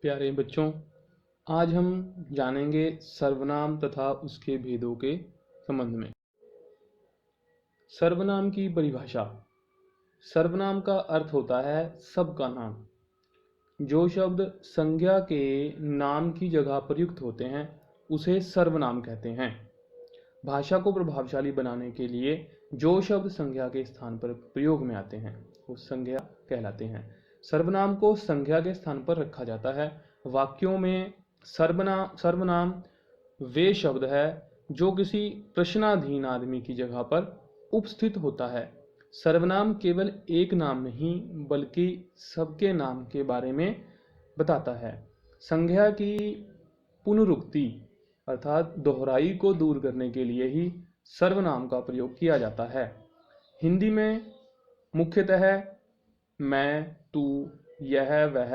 प्यारे बच्चों, आज हम जानेंगे सर्वनाम तथा उसके भेदों के संबंध में। सर्वनाम की परिभाषा। सर्वनाम का अर्थ होता है सबका नाम। जो शब्द संज्ञा के नाम की जगह प्रयुक्त होते हैं उसे सर्वनाम कहते हैं। भाषा को प्रभावशाली बनाने के लिए जो शब्द संज्ञा के स्थान पर प्रयोग में आते हैं वो संज्ञा कहलाते हैं। सर्वनाम को संज्ञा के स्थान पर रखा जाता है। वाक्यों में सर्वनाम वे शब्द है जो किसी प्रश्नाधीन आदमी की जगह पर उपस्थित होता है। सर्वनाम केवल एक नाम नहीं बल्कि सबके नाम के बारे में बताता है। संज्ञा की पुनरुक्ति अर्थात दोहराई को दूर करने के लिए ही सर्वनाम का प्रयोग किया जाता है। हिंदी में मुख्यतः मैं, तू, यह, वह,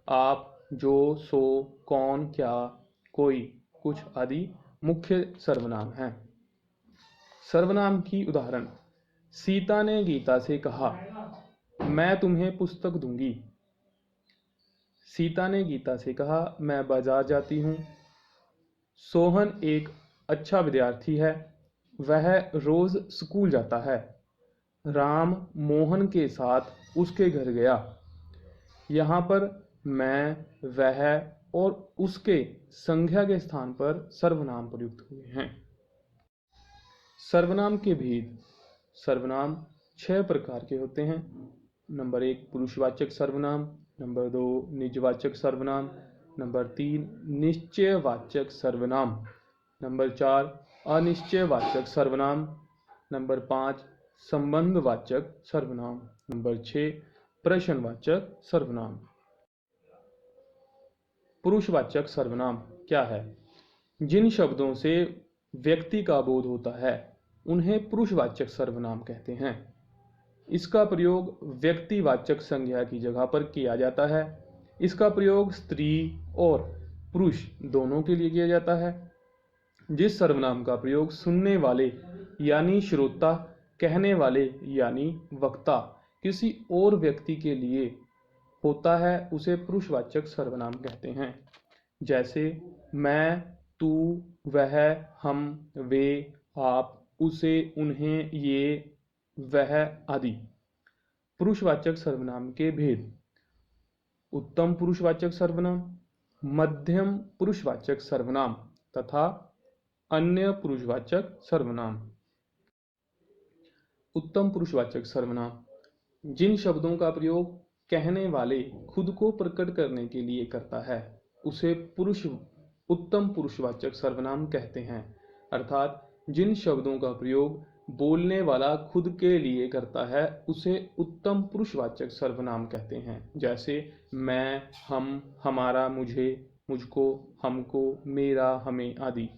आप, जो, सो, कौन, क्या, कोई, कुछ आदि मुख्य सर्वनाम हैं। सर्वनाम की उदाहरण। सीता ने गीता से कहा, मैं तुम्हें पुस्तक दूंगी। सीता ने गीता से कहा, मैं बाजार जाती हूँ। सोहन एक अच्छा विद्यार्थी है, वह रोज स्कूल जाता है। राम मोहन के साथ उसके घर गया। यहाँ पर मैं, वह और उसके संज्ञा के स्थान पर सर्वनाम प्रयुक्त हुए हैं। सर्वनाम के भेद। सर्वनाम 6 प्रकार के होते हैं। नंबर 1 पुरुषवाचक सर्वनाम, नंबर 2 निजवाचक सर्वनाम, नंबर 3 निश्चयवाचक सर्वनाम, नंबर 4 अनिश्चयवाचक सर्वनाम, नंबर 5 संबंधवाचक सर्वनाम, नंबर 6 प्रश्नवाचक सर्वनाम। पुरुषवाचक सर्वनाम क्या है? जिन शब्दों से व्यक्ति का बोध होता है उन्हें पुरुषवाचक सर्वनाम कहते हैं। इसका प्रयोग व्यक्तिवाचक संज्ञा की जगह पर किया जाता है। इसका प्रयोग स्त्री और पुरुष दोनों के लिए किया जाता है। जिस सर्वनाम का प्रयोग सुनने वाले यानी श्रोता, कहने वाले यानी वक्ता किसी और व्यक्ति के लिए होता है उसे पुरुषवाचक सर्वनाम कहते हैं। जैसे मैं, तू, वह, हम, वे, आप, उसे, उन्हें, ये, वह आदि। पुरुषवाचक सर्वनाम के भेद। उत्तम पुरुषवाचक सर्वनाम, मध्यम पुरुषवाचक सर्वनाम तथा अन्य पुरुषवाचक सर्वनाम। उत्तम पुरुषवाचक सर्वनाम जिन शब्दों का प्रयोग कहने वाले खुद को प्रकट करने के लिए करता है उसे उत्तम पुरुषवाचक सर्वनाम कहते हैं। अर्थात जिन शब्दों का प्रयोग बोलने वाला खुद के लिए करता है उसे उत्तम पुरुषवाचक सर्वनाम कहते हैं। जैसे मैं, हम, हमारा, मुझे, मुझको, हमको, मेरा, हमें आदि।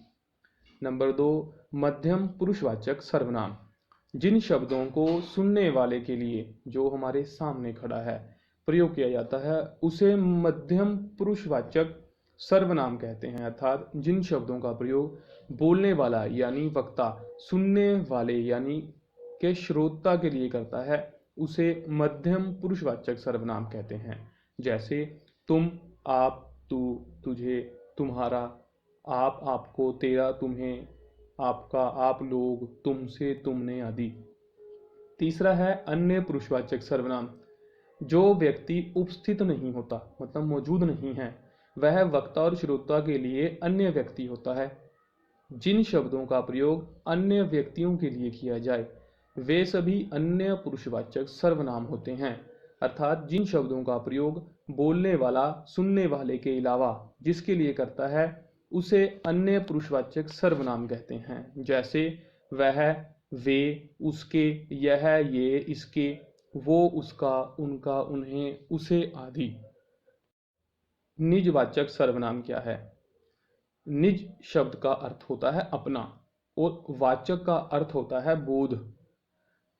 नंबर 2 मध्यम पुरुषवाचक सर्वनाम जिन शब्दों को सुनने वाले के लिए जो हमारे सामने खड़ा है प्रयोग किया जाता है उसे मध्यम पुरुषवाचक सर्वनाम कहते हैं। अर्थात जिन शब्दों का प्रयोग बोलने वाला यानी वक्ता सुनने वाले यानी के श्रोता के लिए करता है उसे मध्यम पुरुषवाचक सर्वनाम कहते हैं। जैसे तुम, आप, तू, तुझे, तुम्हारा, आप, आपको, तेरा, तुम्हें, आपका, आप लोग, तुमसे, तुमने आदि। तीसरा है अन्य पुरुषवाचक सर्वनाम। जो व्यक्ति उपस्थित नहीं होता मतलब मौजूद नहीं है वह वक्ता और श्रोता के लिए अन्य व्यक्ति होता है। जिन शब्दों का प्रयोग अन्य व्यक्तियों के लिए किया जाए वे सभी अन्य पुरुषवाचक सर्वनाम होते हैं। अर्थात जिन शब्दों का प्रयोग बोलने वाला सुनने वाले के अलावा जिसके लिए करता है उसे अन्य पुरुषवाचक सर्वनाम कहते हैं। जैसे वह, वे, उसके, यह, ये, इसके, वो, उसका, उनका, उन्हें, उसे आदि। निजवाचक सर्वनाम क्या है? निज शब्द का अर्थ होता है अपना और वाचक का अर्थ होता है बोध।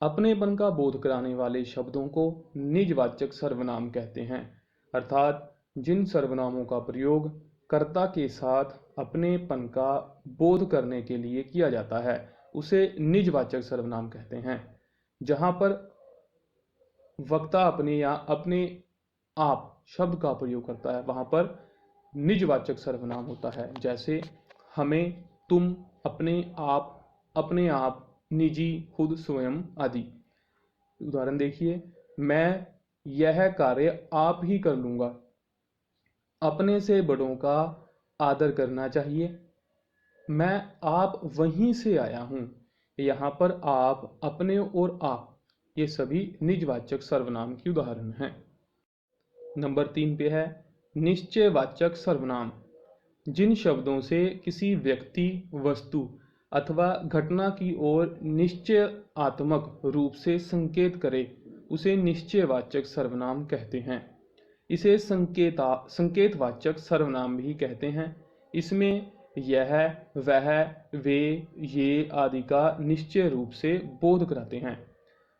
अपनेपन का बोध कराने वाले शब्दों को निजवाचक सर्वनाम कहते हैं। अर्थात जिन सर्वनामों का प्रयोग कर्ता के साथ अपनेपन का बोध करने के लिए किया जाता है उसे निजवाचक सर्वनाम कहते हैं। जहां पर वक्ता अपने या अपने आप शब्द का प्रयोग करता है वहां पर निजवाचक सर्वनाम होता है। जैसे हमें, तुम, अपने आप, निजी, खुद, स्वयं आदि। उदाहरण देखिए, मैं यह कार्य आप ही कर लूंगा। अपने से बड़ों का आदर करना चाहिए। मैं आप वहीं से आया हूं। यहाँ पर आप, अपने और आप ये सभी निजवाचक सर्वनाम की उदाहरण हैं। नंबर 3 पे है निश्चयवाचक सर्वनाम। जिन शब्दों से किसी व्यक्ति, वस्तु अथवा घटना की ओर निश्चयात्मक रूप से संकेत करे उसे निश्चयवाचक सर्वनाम कहते हैं। इसे संकेतवाचक सर्वनाम भी कहते हैं। इसमें यह, वह, वे, ये आदि का निश्चय रूप से बोध कराते हैं।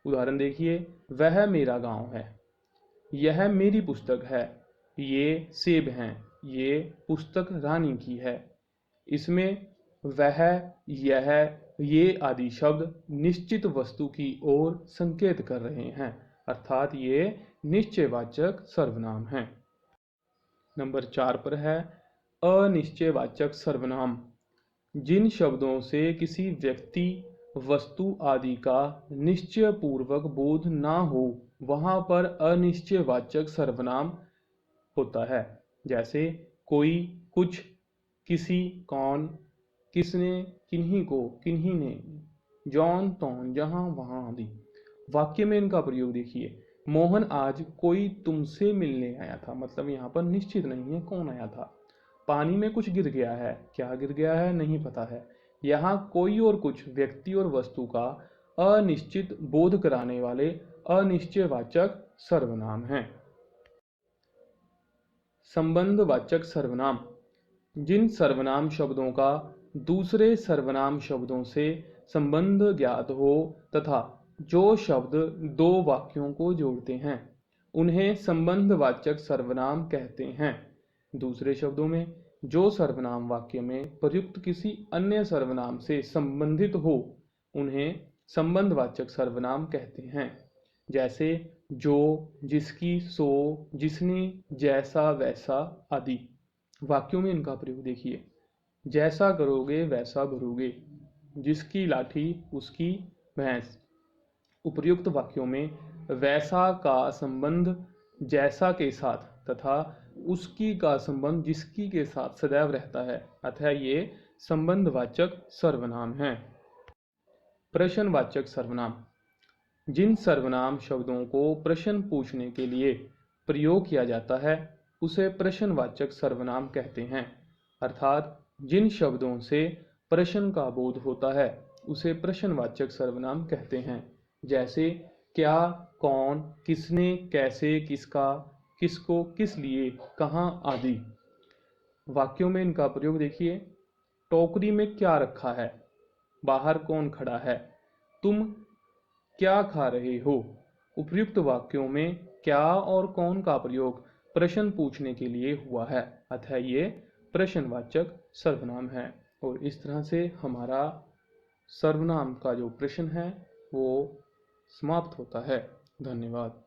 उदाहरण देखिए, वह मेरा गांव है, यह मेरी पुस्तक है, ये सेब हैं, ये पुस्तक रानी की है। इसमें वह, यह, ये आदि शब्द निश्चित वस्तु की ओर संकेत कर रहे हैं, अर्थात ये निश्चयवाचक सर्वनाम हैं। नंबर 4 पर है अनिश्चयवाचक सर्वनाम। जिन शब्दों से किसी व्यक्ति, वस्तु आदि का निश्चय पूर्वक बोध ना हो वहां पर अनिश्चयवाचक सर्वनाम होता है। जैसे कोई, कुछ, किसी, कौन, किसने, किन्हीं को, किन्हीं ने, जौन, तौन, जहां, वहां आदि। वाक्य में इनका प्रयोग देखिए, मोहन आज कोई तुमसे मिलने आया था, मतलब यहाँ पर निश्चित नहीं है कौन आया था। पानी में कुछ गिर गया है, क्या गिर गया है नहीं पता है। यहाँ कोई और कुछ व्यक्ति और वस्तु का अनिश्चित बोध कराने वाले अनिश्चयवाचक सर्वनाम हैं। संबंधवाचक सर्वनाम। जिन सर्वनाम शब्दों का दूसरे सर्वनाम शब्दों से संबंध ज्ञात हो तथा जो शब्द दो वाक्यों को जोड़ते हैं उन्हें संबंधवाचक सर्वनाम कहते हैं। दूसरे शब्दों में, जो सर्वनाम वाक्य में प्रयुक्त किसी अन्य सर्वनाम से संबंधित हो उन्हें संबंधवाचक सर्वनाम कहते हैं। जैसे जो, जिसकी, सो, जिसने, जैसा, वैसा आदि। वाक्यों में इनका प्रयोग देखिए, जैसा करोगे वैसा भरोगे, जिसकी लाठी उसकी भैंस। उपर्युक्त वाक्यों में वैसा का संबंध जैसा के साथ तथा उसकी का संबंध जिसकी के साथ सदैव रहता है, अतः ये संबंधवाचक सर्वनाम हैं। प्रश्नवाचक सर्वनाम। जिन सर्वनाम शब्दों को प्रश्न पूछने के लिए प्रयोग किया जाता है उसे प्रश्नवाचक सर्वनाम कहते हैं, अर्थात जिन शब्दों से प्रश्न का बोध होता है उसे प्रश्नवाचक सर्वनाम कहते हैं। जैसे क्या, कौन, किसने, कैसे, किसका, किसको, किस लिए, कहाँ आदि। वाक्यों में इनका प्रयोग देखिए, टोकरी में क्या रखा है, बाहर कौन खड़ा है, तुम क्या खा रहे हो। उपर्युक्त वाक्यों में क्या और कौन का प्रयोग प्रश्न पूछने के लिए हुआ है, अतः ये प्रश्नवाचक सर्वनाम है। और इस तरह से हमारा सर्वनाम का जो प्रश्न है वो समाप्त होता है। धन्यवाद।